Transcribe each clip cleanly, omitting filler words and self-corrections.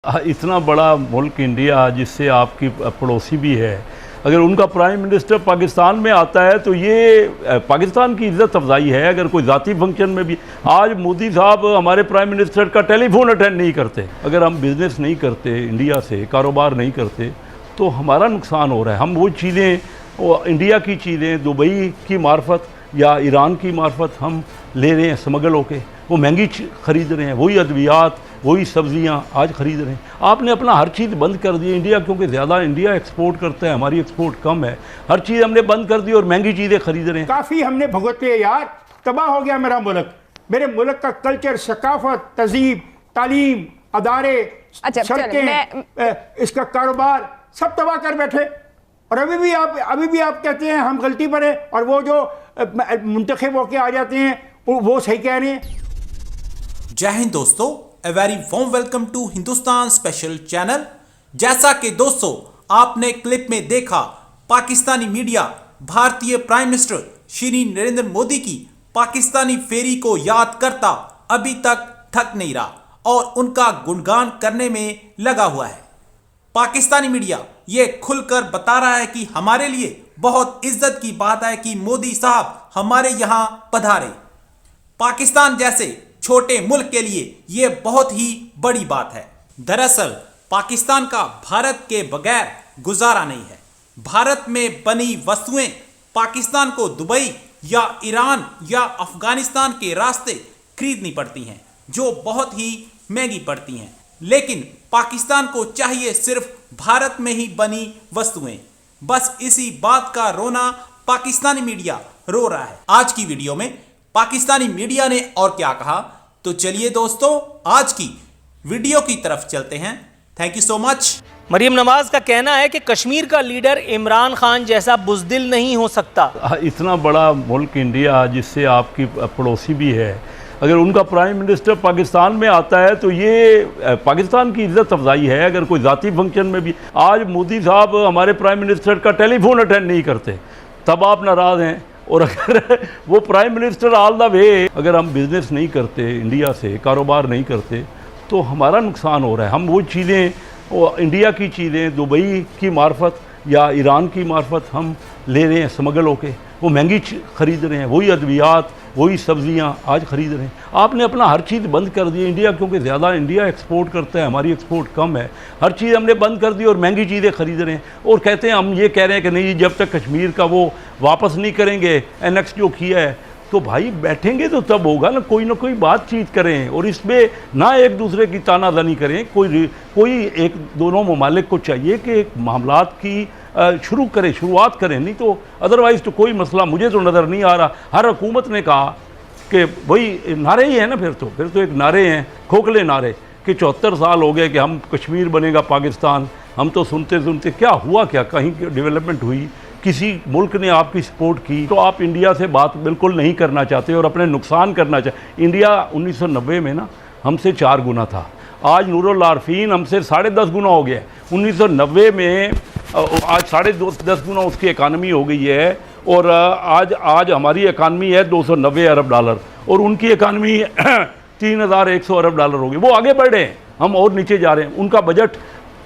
इतना बड़ा मुल्क इंडिया जिससे आपकी पड़ोसी भी है, अगर उनका प्राइम मिनिस्टर पाकिस्तान में आता है तो ये पाकिस्तान की इज़्ज़त अफजाई है। अगर कोई ज़ाती फंक्शन में भी, आज मोदी साहब हमारे प्राइम मिनिस्टर का टेलीफोन अटेंड नहीं करते। अगर हम बिज़नेस नहीं करते, इंडिया से कारोबार नहीं करते, तो हमारा नुकसान हो रहा है। हम वो चीज़ें, वो इंडिया की चीज़ें दुबई की मार्फत या ईरान की मार्फत हम ले रहे हैं स्मगल होके, वो महंगी ख़रीद रहे हैं। वही अद्वियात, वही सब्जियां आज ख़रीद रहे हैं। आपने अपना हर चीज़ बंद कर दी इंडिया, क्योंकि ज़्यादा इंडिया एक्सपोर्ट करता है, हमारी एक्सपोर्ट कम है। हर चीज़ हमने बंद कर दी और महंगी चीज़ें ख़रीद रहे हैं। काफ़ी हमने भुगते यार, तबाह हो गया मेरा मुल्क। मेरे मुल्क का कल्चर, सकाफत, तहजीब, तालीम, अदारे, सड़कें, इसका कारोबार सब तबाह कर बैठे। और अभी भी आप कहते हैं हम गलती पर हैं, और वो जो मुंतखब होके आ जाते हैं वो सही कह रहे हैं। जय हिंद दोस्तों, a very warm welcome to Hindustan special channel. जैसा कि दोस्तों आपने क्लिप में देखा, पाकिस्तानी मीडिया भारतीय प्राइम मिनिस्टर श्री नरेंद्र मोदी की पाकिस्तानी फेरी को याद करता अभी तक थक नहीं रहा और उनका गुणगान करने में लगा हुआ है। पाकिस्तानी मीडिया ये खुलकर बता रहा है कि हमारे लिए बहुत इज्जत की बात है कि मोदी साहब हमारे यहां पधारे। पाकिस्तान जैसे छोटे मुल्क के लिए यह बहुत ही बड़ी बात है। दरअसल पाकिस्तान का भारत के बगैर गुजारा नहीं है। भारत में बनी वस्तुएं पाकिस्तान को दुबई या ईरान या अफगानिस्तान के रास्ते खरीदनी पड़ती हैं, जो बहुत ही महंगी पड़ती हैं। लेकिन पाकिस्तान को चाहिए सिर्फ भारत में ही बनी वस्तुएं। बस इसी बात का रोना पाकिस्तानी मीडिया रो रहा है। आज की वीडियो में पाकिस्तानी मीडिया ने और क्या कहा, तो चलिए दोस्तों आज की वीडियो की तरफ चलते हैं। Thank you so much. Maryam Nawaz का कहना है कि कश्मीर का लीडर इमरान खान जैसा बुज़दिल नहीं हो सकता। इतना बड़ा मुल्क इंडिया जिससे आपकी पड़ोसी भी है, अगर उनका प्राइम मिनिस्टर पाकिस्तान में आता है तो ये पाकिस्तान की इज़्ज़त अफजाई है। अगर कोई ज़ाती फंक्शन में भी, आज मोदी साहब हमारे प्राइम मिनिस्टर का टेलीफोन अटेंड नहीं करते, तब आप नाराज़ हैं। और अगर वो prime minister all the way, अगर हम बिज़नेस नहीं करते, इंडिया से कारोबार नहीं करते, तो हमारा नुकसान हो रहा है। हम वो चीज़ें, वो इंडिया की चीज़ें दुबई की मार्फत या ईरान की मार्फत हम ले रहे हैं स्मगल होके, वो महंगी ख़रीद रहे हैं। वही अद्वियात, वही सब्जियां आज ख़रीद रहे हैं। आपने अपना हर चीज़ बंद कर दी इंडिया, क्योंकि ज़्यादा इंडिया एक्सपोर्ट करता है, हमारी एक्सपोर्ट कम है। हर चीज़ हमने बंद कर दी और महंगी चीज़ें ख़रीद रहे हैं। और कहते हैं, हम ये कह रहे हैं कि नहीं, जब तक कश्मीर का वो वापस नहीं करेंगे एनेक्स जो किया है, तो भाई बैठेंगे तो तब होगा ना कोई बातचीत करें और इसमें ना एक दूसरे की तानाज़नी करें। कोई एक दोनों ममालिक को चाहिए कि एक मामलात की शुरुआत करें, नहीं तो अदरवाइज़ तो कोई मसला मुझे तो नज़र नहीं आ रहा। हर हुकूमत ने कहा कि वही नारे ही हैं ना, फिर तो एक नारे हैं, खोखले नारे कि 74 साल हो गए कि हम कश्मीर बनेगा पाकिस्तान। हम तो सुनते सुनते क्या हुआ, क्या कहीं डेवलपमेंट हुई, किसी मुल्क ने आपकी सपोर्ट की? तो आप इंडिया से बात बिल्कुल नहीं करना चाहते और अपने नुकसान करना चाहते। इंडिया 1990 में ना हमसे 4 गुना था, आज नूरुल आरफीन हमसे 10.5 गुना हो गया। 1990 में आज 10.5 गुना उसकी इकानमी हो गई है, और आज हमारी इकानमी है $290 अरब और उनकी इकानमी 3,100 अरब हो गई। वो आगे बढ़ रहे हैं, हम और नीचे जा रहे हैं। उनका बजट,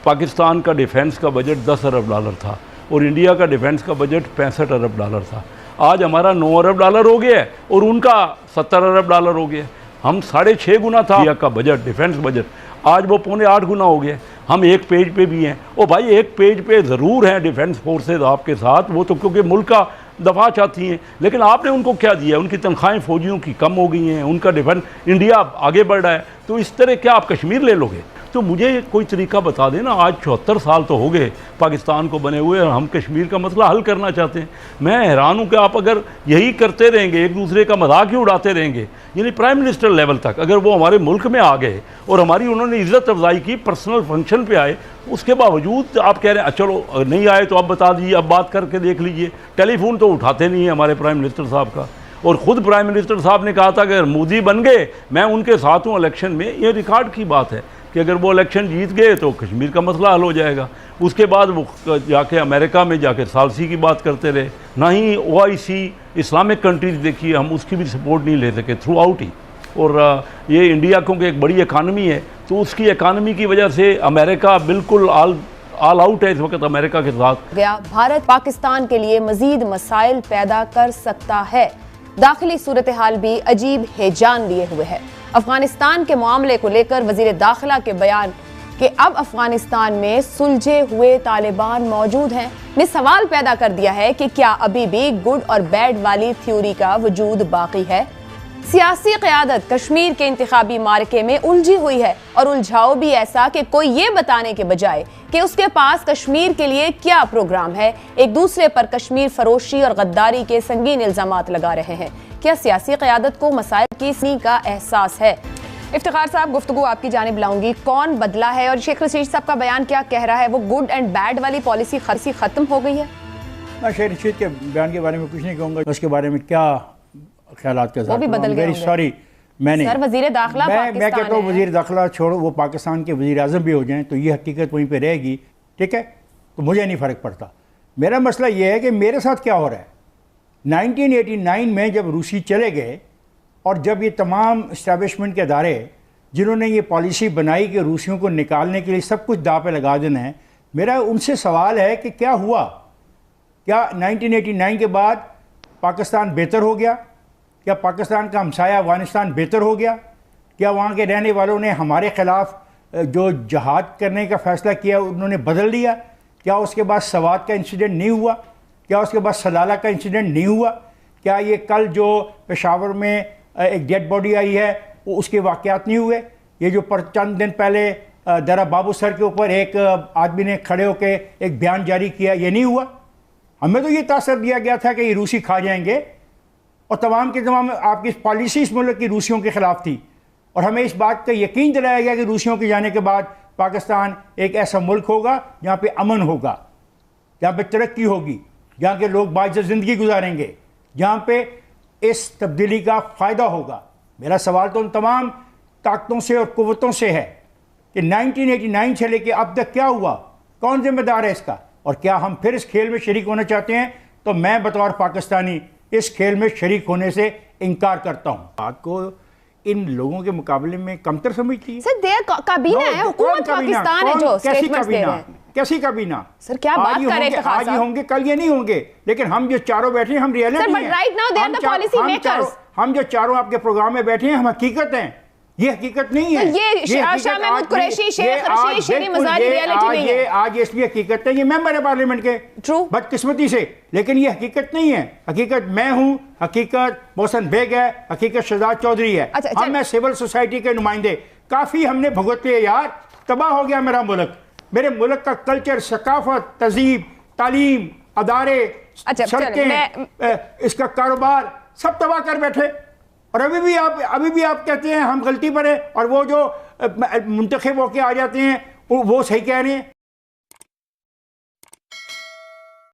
पाकिस्तान का डिफेंस का बजट $10 अरब था और इंडिया का डिफेंस का बजट $65 अरब था। आज हमारा $9 अरब हो गया है और उनका $70 अरब हो गया। हम 6.5 गुना था इंडिया का बजट, डिफेंस बजट, आज वो 7.25 गुना हो गया। हम एक पेज पे भी हैं। ओ भाई, एक पेज पे ज़रूर हैं डिफेंस फोर्सेज आपके साथ, वो तो क्योंकि मुल्क का दफा चाहती हैं, लेकिन आपने उनको क्या दिया? उनकी तनख्वाहें फ़ौजियों की कम हो गई हैं, उनका डिफेंस, इंडिया आगे बढ़ रहा है। तो इस तरह क्या आप कश्मीर ले लोगे? तो मुझे कोई तरीका बता देना। आज 74 साल तो हो गए पाकिस्तान को बने हुए और हम कश्मीर का मसला हल करना चाहते हैं। मैं हैरान हूँ कि आप अगर यही करते रहेंगे, एक दूसरे का मजाक ही उड़ाते रहेंगे, यानी प्राइम मिनिस्टर लेवल तक अगर वो हमारे मुल्क में आ गए और हमारी उन्होंने इज़्ज़त अफजाई की, पर्सनल फंक्शन पे आए, उसके बावजूद आप कह रहे हैं चलो नहीं आए तो अब बता दीजिए, अब बात करके देख लीजिए। टेलीफोन तो उठाते नहीं है हमारे प्राइम मिनिस्टर साहब का। और ख़ुद प्राइम मिनिस्टर साहब ने कहा था कि अगर मोदी बन गए मैं उनके साथ हूँ इलेक्शन में। ये रिकॉर्ड की बात है कि अगर वो इलेक्शन जीत गए तो कश्मीर का मसला हल हो जाएगा। उसके बाद वो जाके अमेरिका में जाके सालसी की बात करते रहे। ना ही OIC इस्लामिक कंट्रीज़ देखिए, हम उसकी भी सपोर्ट नहीं ले सके थ्रू आउट ही। और ये इंडिया क्योंकि एक बड़ी इकानमी है तो उसकी इकानमी की वजह से अमेरिका बिल्कुल ऑल आउट है इस वक्त अमेरिका के साथ। गया भारत पाकिस्तान के लिए मजीद मसाइल पैदा कर सकता है। दाखिली सूरत हाल भी अजीब हैजान लिए हुए है। अफगानिस्तान के मामले को लेकर वजीर दाखिला के बयान कि अब अफगानिस्तान में सुलझे हुए तालिबान मौजूद हैं ने सवाल पैदा कर दिया है कि क्या अभी भी गुड और बैड वाली थ्योरी का वजूद बाकी है। सियासी क़यादत कश्मीर के इंतखाबी मार्के में उलझी हुई है और उलझाओ भी ऐसा कि कोई ये बताने के बजाय कि उसके पास कश्मीर के लिए क्या प्रोग्राम है, एक दूसरे पर कश्मीर फरोशी और गद्दारी के संगीन इल्जामात लगा रहे हैं। क्या सियासी क़यादत को मसाइल की सी का एहसास है? इफ्तिखार साहब, गुफ्तगू आपकी जानिब लाऊंगी। कौन बदला है और शेख रशीद साहब का बयान क्या कह रहा है? वो गुड एंड बैड वाली पॉलिसी खत्म हो गई है? मैं शेख रशीद के बयान के बारे में कुछ नहीं कहूँगा, उसके बारे में क्या ख्यालात के साथ वेरी सॉरी मैंने सर वजीर दाखिला मैं कहता हूँ वजीर दाखिला छोड़ो, वो पाकिस्तान के वजीर आज़म भी हो जाएं तो ये हकीकत वहीं पे रहेगी, ठीक है, तो मुझे नहीं फ़र्क पड़ता। मेरा मसला ये है कि मेरे साथ क्या हो रहा है। 1989 में जब रूसी चले गए और जब ये तमाम इस्टेब्लिशमेंट के अदारे जिन्होंने ये पॉलिसी बनाई कि रूसियों को निकालने के लिए सब कुछ दाव पे लगा देना है, मेरा उनसे सवाल है कि क्या हुआ? क्या 1989 के बाद पाकिस्तान बेहतर हो गया? क्या पाकिस्तान का हमसाया अफगानिस्तान बेहतर हो गया? क्या वहाँ के रहने वालों ने हमारे ख़िलाफ़ जो जहाद करने का फ़ैसला किया उन्होंने बदल लिया? क्या उसके बाद सवात का इंसिडेंट नहीं हुआ? क्या उसके बाद सलाला का इंसिडेंट नहीं हुआ? क्या ये कल जो पेशावर में एक डेड बॉडी आई है वो उसके वाक़यात नहीं हुए? ये जो चंद दिन पहले दरा बाबू सर के ऊपर एक आदमी ने खड़े होकर एक बयान जारी किया, ये नहीं हुआ? हमें तो ये तासर दिया गया था कि ये रूसी खा जाएंगे और तमाम के तमाम आपकी पॉलिसी इस मुल्क की रूसियों के ख़िलाफ़ थी और हमें इस बात का यकीन दिलाया गया कि रूसियों के जाने के बाद पाकिस्तान एक ऐसा मुल्क होगा जहाँ पे अमन होगा, जहाँ पे तरक्की होगी, जहाँ के लोग बाइज़्ज़त ज़िंदगी गुजारेंगे, जहाँ पे इस तब्दीली का फ़ायदा होगा। मेरा सवाल तो उन तमाम ताकतों से और क़ुव्वतों से है कि 1989 से लेकर अब तक क्या हुआ, कौन ज़िम्मेदार है इसका, और क्या हम फिर इस खेल में शरीक होना चाहते हैं? तो मैं बतौर पाकिस्तानी इस खेल में शरीक होने से इनकार करता हूँ। बात को इन लोगों के मुकाबले में कमतर समझती है। सर काबीना है, हुकूमत पाकिस्तान है जो स्टेटमेंट्स दे रहे हैं। कैसी काबीना? सर क्या बात कर रहे हैं? आज ही होंगे, कल ये नहीं होंगे, लेकिन हम जो चारों बैठे हैं हम रियलिटी हैं। हम जो चारों आपके प्रोग्राम में बैठे हैं हम हकीकत हैं, ये हकीकत नहीं है। आज इसलिए हकीकत है, ये मेंबर है पार्लियामेंट के बदकिस्मती से, लेकिन ये हकीकत नहीं है। हकीकत मैं हूँ, हकीकत मोहसन बेग है, हकीकत शहजाद चौधरी है। हम हैं सिविल सोसाइटी के नुमाइंदे। काफ़ी हमने भुगत लिया यार, तबाह हो गया मेरा मुल्क, मेरे मुल्क का कल्चर, सकाफत, तहजीब, तालीम, अदारे, सड़कें, इसका कारोबार सब तबाह कर बैठे। और अभी भी आप कहते हैं हम गलती पर हैं, और वो जो मुंतखब होके आ जाते हैं वो सही कह रहे हैं।